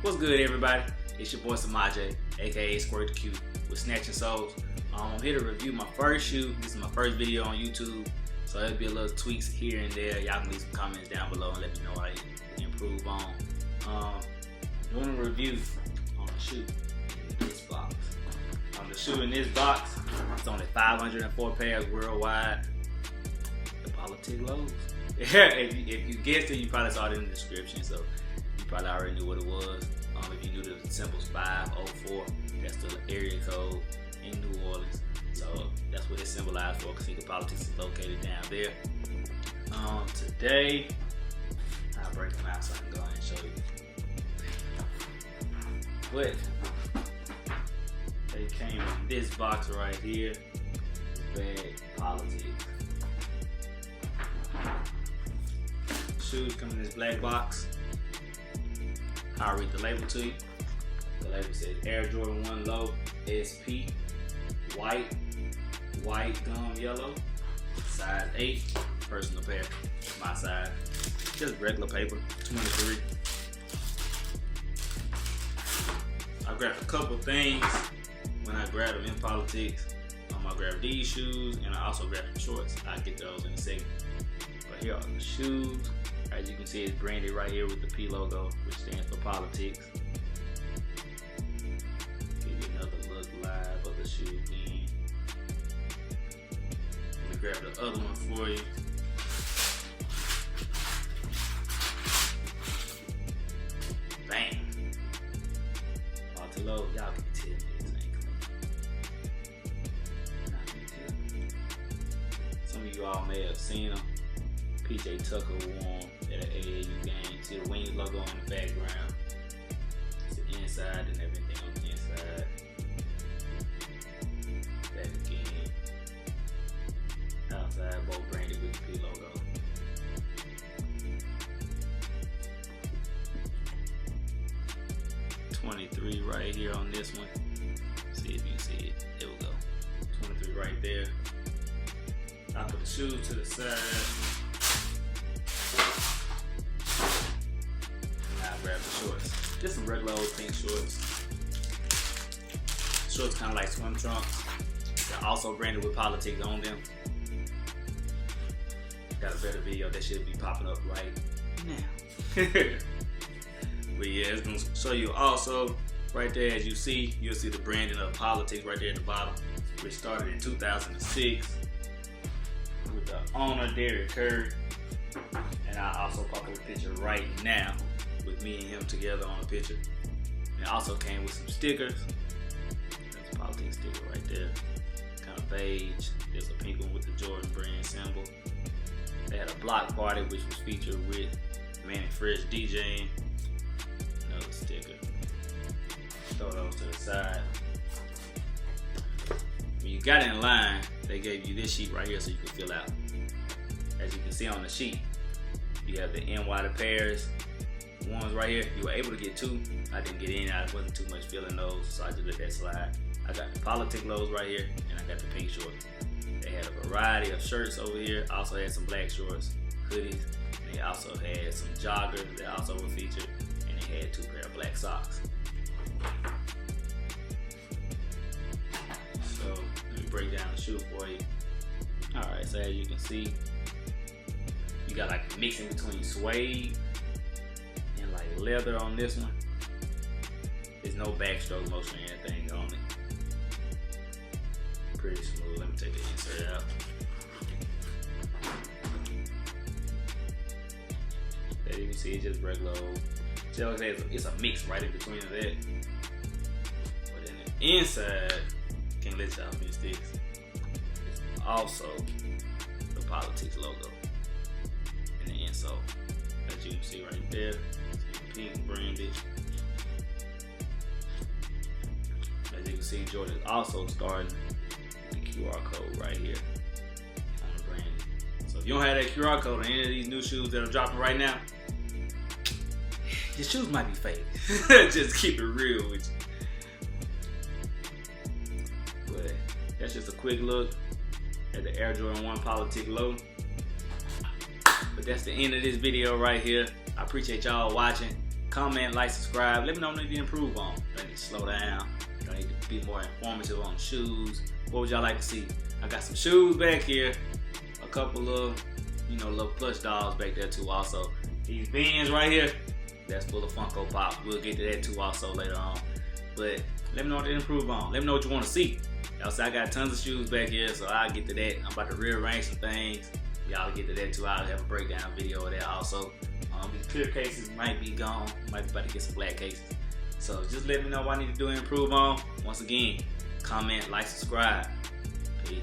What's good, everybody? It's your boy AJ, aka Squirt the Q, with Snatching Souls. I'm here to review my first shoe. This is my first video on YouTube, so there'll be a little tweaks here and there. Y'all can leave some comments down below and let me know how you can improve on. I'm doing a review on the shoe in this box. The shoe in this box, it's only 504 pairs worldwide. The Politic lows. Yeah, if you guessed it, you probably saw it in the description, so you probably already knew what it was. If you knew the symbols 504, that's the area code in New Orleans. So that's what it symbolized for, because the Politics is located down there. Today, I'll break them out so I can go ahead and show you. But they came in this box right here. Bag Politics. Shoes come in this black box. I'll read the label to you. The label says Air Jordan 1 Low SP, white gum yellow, size 8, personal pair, my size. Just regular paper, 23. I grabbed a couple things when I grabbed them in Politics. I grabbed these shoes and I also grabbed some shorts. I'll get those in a second. But here are the shoes. As you can see, it's branded right here with the P logo, which stands for Politics. Give you another look live of the shoe again. Let me grab the other one for you. Bam! Politic low, y'all can tell me this ain't clean. Some of you all may have seen them. PJ Tucker wore at an AAU game. See the Wings logo on the background. It's the inside and everything on the inside. Back again. Outside, both branded with the P logo. $23 right here on this one. See if you can see it. There we go. 23 right there. I put the shoes to the side. Grab the shorts. Just some regular old pink shorts. Shorts kind of like swim trunks. They're also branded with Politics on them. Got a better video that should be popping up right now. But yeah, it's going to show you also right there, as you see, you'll see the branding of Politics right there at the bottom, which started in 2006 with the owner Derek Curry. And I also pop up a picture right now with me and him together on a picture. And it also came with some stickers. There's a Politics sticker right there. Kind of beige. There's a pink one with the Jordan brand symbol. They had a block party which was featured with Manny Fresh DJing. Another sticker. Throw those to the side. When you got in line, they gave you this sheet right here so you could fill out. As you can see on the sheet, you have the NY the pairs. Ones right here, you were able to get 2. I didn't get any. I wasn't too much feeling those, so I just let that slide. I got the Politic lows right here, and I got the pink shorts. They had a variety of shirts over here. Also had some black shorts, hoodies. And they also had some joggers that also were featured, and they had 2 pair of black socks. So let me break down the shoe for you. All right, so as you can see, you got like a mix in between suede and like leather on this one. There's no backstroke motion or anything on it. Pretty smooth. Let me take the insert out. As you can see, it's just regular old. It's a mix right in between of that. But in the inside, can't let y'all miss this. It's also the Politics logo in the insole. As you can see right there, it's pink branded. As you can see, Jordan is also starting the QR code right here on the brand. So if you don't have that QR code on any of these new shoes that are dropping right now, your shoes might be fake. Just keep it real with you. But that's just a quick look at the Air Jordan 1 Politic Low. But that's the end of this video right here. I appreciate y'all watching. comment, like, subscribe. Let me know what you need to improve on. Do I need to slow down? Do I need to be more informative on shoes? What would y'all like to see? I got some shoes back here. A couple of, little plush dolls back there too also. These bins right here, that's full of Funko Pop. We'll get to that too also later on. But let me know what to improve on. Let me know what you want to see. Y'all see I got tons of shoes back here, so I'll get to that. I'm about to rearrange some things. Y'all get to that too. I'll have a breakdown video of that also. These clear cases might be gone. Might be about to get some black cases. So just let me know what I need to do and improve on. Once again, comment, like, subscribe. Peace.